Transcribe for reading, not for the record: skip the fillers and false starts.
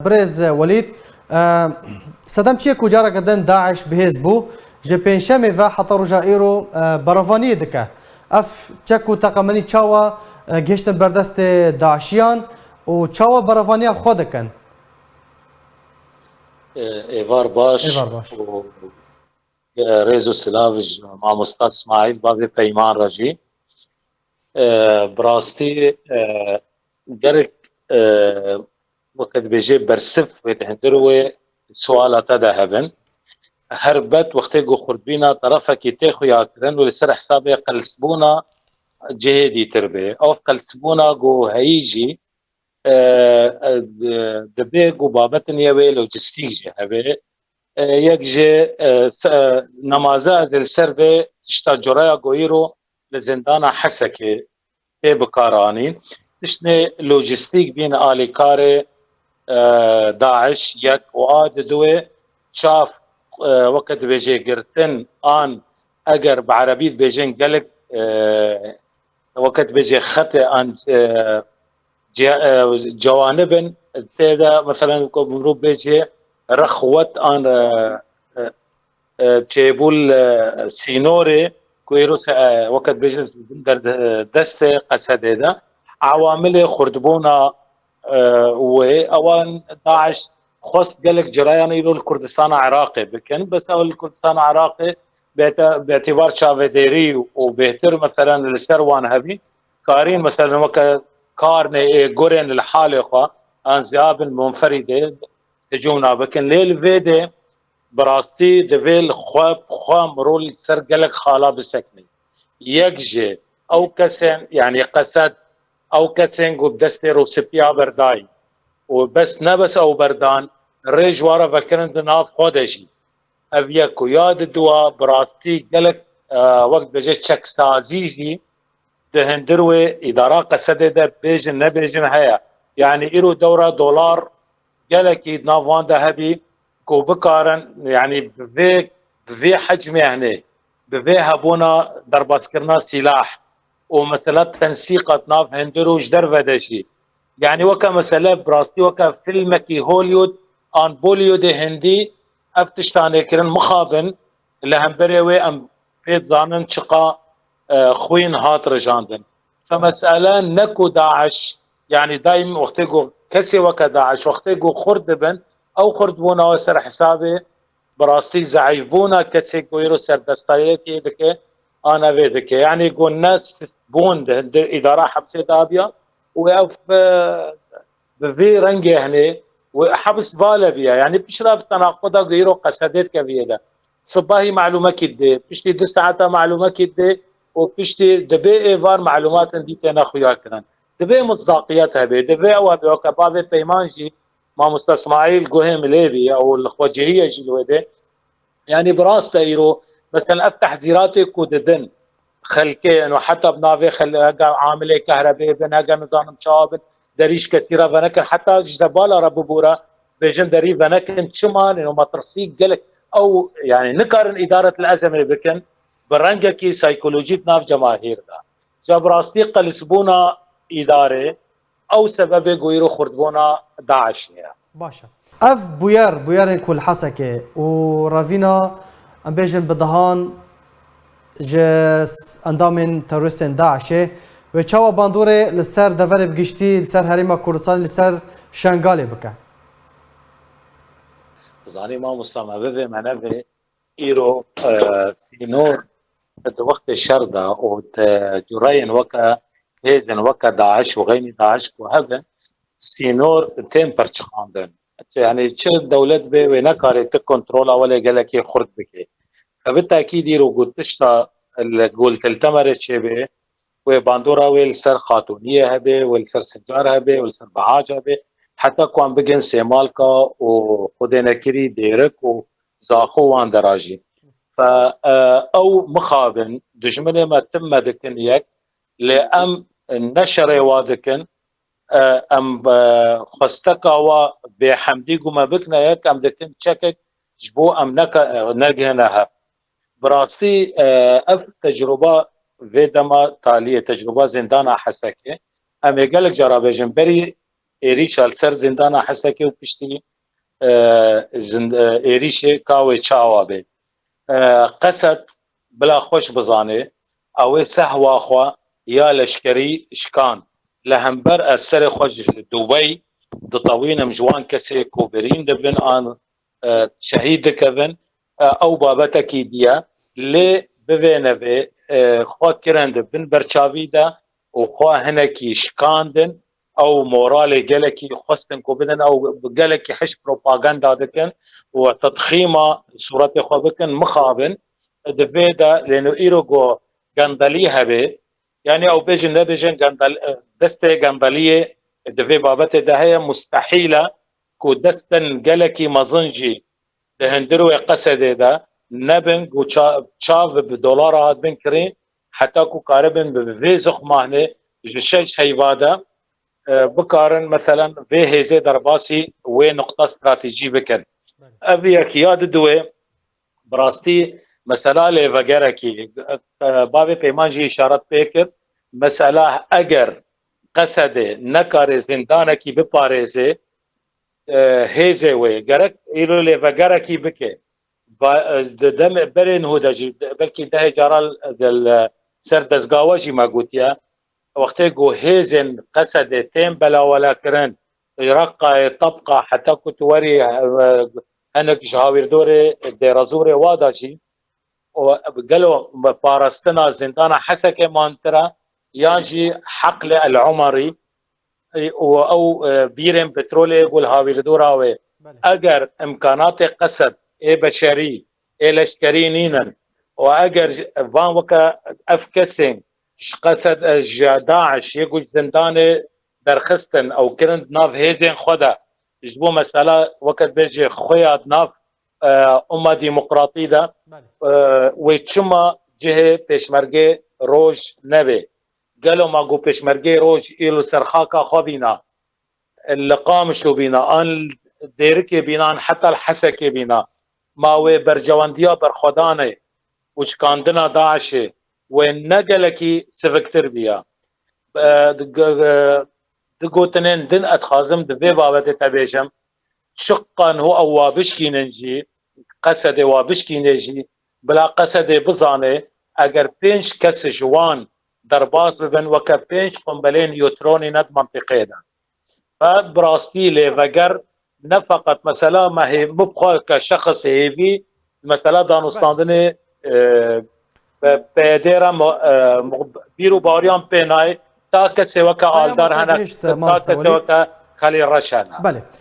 برز ولید صدام چیه کجا کردن داعش بهز بو جپنشمی و حتی رجا ایرو برافانی دکه اف چکو تقامنی چاوا گشتن بردست داعشیان و چاوا برافانی خود کن ایوار باش ایوار باش و ريزو سلاوج مع مستر اسماعيل بابي بيمان رجي براستي درك وقت بيجي برسف ويتهندروي سوالا تذهبن هربت وقت جو خربينا طرفك يتاخو ياكرن ولسر حسابي قلسبونا جهدي تربي او قلسبونا جو هيجي دبي جو بابتن يوي لوجستيك جهبي یک جه نمازه دل سر به تشتا جرایا گویرو لزندان حسکه تی بکارانی تشنه لوجستیک بین آلیکار داعش یک وعاد دوه شاف وقت بيجي قرتن آن اگر بعربيت بيجين قلق وقت بيجي خطئ عن جوانب تيدا مثلا مروب بيجي رخوت آن تيبول سينوري كويروس وقت بيجي در دست قصده ده عوامل خردبونا واوان داعش خص قالك جريان يلو الكردستان عراقي بكن بس او الكردستان عراقي باعتبار شافديري وبيهتر مثلا السروان هبي كارين مثلا وقت كارني جورين الحالقه انزياب منفرده تجونا بكن ليل فيدي براستی دویل خواب رول سر گلک خالا بسکنی یک جه او کسین یعنی قصد او کسین گو دست رو سپیا بردای و بس نبس او بردان ریج وارا وکرند ناف خودشی او یکو یاد دوا براستی گلک وقت بجه چک سازیجی ده هندروی اداره قصده ده بیجن نبیجن هیا یعنی ایرو دورا دولار گلکی نافوان ده هبی کو بکارن يعني بفي حجم يعني بفي هبونا درباس كرنا سلاح ومثلا تنسيقة ناف هندروج درفدشي يعني وكا مسألة براستي وكا فيلمكي هوليود ان بوليود هندي افتشتاني كرن مخابن لهم بريوي ام فيت زانن شقا خوين هات رجاندن فمسألة نكو داعش يعني دايم وقتيقو كسي وكا داعش وقتيقو خردبن او خردبونا وسر حسابي براستی ضعیفونا کسی کویرو سردستایتی دکه آنا وی دکه يعني قلنا بوند اداره حبسه دابيا و بفي رنگه هني وحبس بالا بيها يعني بشرب تناقضا غيرو قصدت كبيده صباحي معلومه كده بشتي 2 ساعات معلومه كده وبشتي دبي ايفار معلومات دي انا خويا كان دبي مصداقيتها دبي او بيوكباب بيمانجي مع مستر اسماعيل جوهم ليبي او الخوجيه جلوده يعني براسته ايرو مثلا افتح زيراتي كوددن خلكي انه حتى بنافي عامله كهرباء بناقا نظام مشابه دريش كثيره بنك حتى جزباله رب بورا بيجن دري بنك شمال انه مترسيك قلك او يعني نكر اداره الازمه بكن برنجكي سايكولوجي ناف جماهير ده جاب راستي قلسبونا اداره او سبب غيرو خردبونا داعش يعني. باشا اف بویار کل حسکه و رافینا ام بیجن بدهان جس اندام تروریستن داعشه و چاوا باندوره لسر دور بگشتی لسر حریم کردستان لسر شنگالی بکن زاني ما مسلمة بذي منبه إيرو سينور وقت الشردة وجرين وكا هيزن وكا داعش وغيني داعش وهذا سينور تين برشخاندن يعني تشر الدولة بي ونكاري تكنترول ولا قالك خرد بكي فبالتأكيد يرو قلت تشتا قلت التمر شبه وباندورا والسر خاتونية هبه والسر سجار هبه والسر بعاج هبه حتى كون بجن سيمالكا وخدنا كري ديرك وزاخو وان دراجي فا او مخابن دجمنه ما تم دكن يك لأم نشر وادكن ام خستكا و بحمدي قما بكنا يك ام دكن تشكك جبو ام نجهنها براستي اف تجربه في دما تاليه تجربه زندان حسكه ام يقلك جرابه جنبري إيريش السر زندانا حسكي وبشتي إيريشي كاوي تشاوابي قسد بلا خوش بزاني او سهوا خوا يا لشكري اشكان لهمبر السر خوش دبي دطوين مجوان كسي كوبرين دبن ان شهيد كبن او بابتكي ديا لي بفينبي خوا كرند بن برشاويدا وخوا هنكي شكاندن او مورالي جلكي خستن كوبدن او جلكي حش بروباغندا دكن وتضخيمه صورت خوا بكن مخابن دبيدا لانه ايروغو غاندالي هبه يعني او بيجن نبيجن غاندال دسته غانداليه دبي بابته ده هي مستحيله كو دستن جلكي مزنجي دهندرو قصده ده نبن و تشاف بدولار بن كرين حتى كو قاربن بفيزخ مهنه جشش هيوادا بكارن مثلا في هيزي درباسي وين نقطه استراتيجي بكن ابي كياد دوي براستي مسألة لفجرة کی باب پیمان جی اشارت پیکر مسألة اگر قصد نکار زندان کی بپارزه هیزه وی گرک ایلو لفجرة کی بکه دم برین هو دجی بلکی ده جرال دل سر دزگاوه جی ما گوتیا وقتی گو هیزن قصد تیم بلا ولا کرن رقا طبقه حتى كنت وري انك جهاوير دوري ديرازوري وادا جي وقالوا بارستنا زندانا حسكه مانترا ياجي حقل العمري او بيرم بترولي يقول هاوير دوراوي اگر امكانات قصد اي بشري اي لشكري نينن واگر فان وكا افكسين قصد داعش يقول زنداني درخستن او كرند ناف هيدين خدا جبو مسألة وقت بيجي خويا ناف أمة ديمقراطية ده ويتشما جهة بيشمرجي روج نبي قالوا ما قو بيشمرجي روج إلو سرخاكا خبينا اللقام شو بينا أن ديركي بينا حتى الحسكي بينا ما وي برجوانديا برخداني وش كاندنا داعشي وين نقلكي سفكتر بيا دقوتنين دن اتخازم دبي بابت تبيشم شقا هو او وابشكي ننجي قصد وابشكي نجي بلا قصد بزاني اگر بينش كس جوان درباس ببن وكا بينش قنبلين يوتروني ند منطقه ده فاد براستي لفقر نفقط مثلا ما هي مبخوا كشخص هيفي مثلا دانستاندني بيديرا بيرو باريان بيناي تا کسی وکا آلدار هنه تا کسی وکا خلی رشانه بله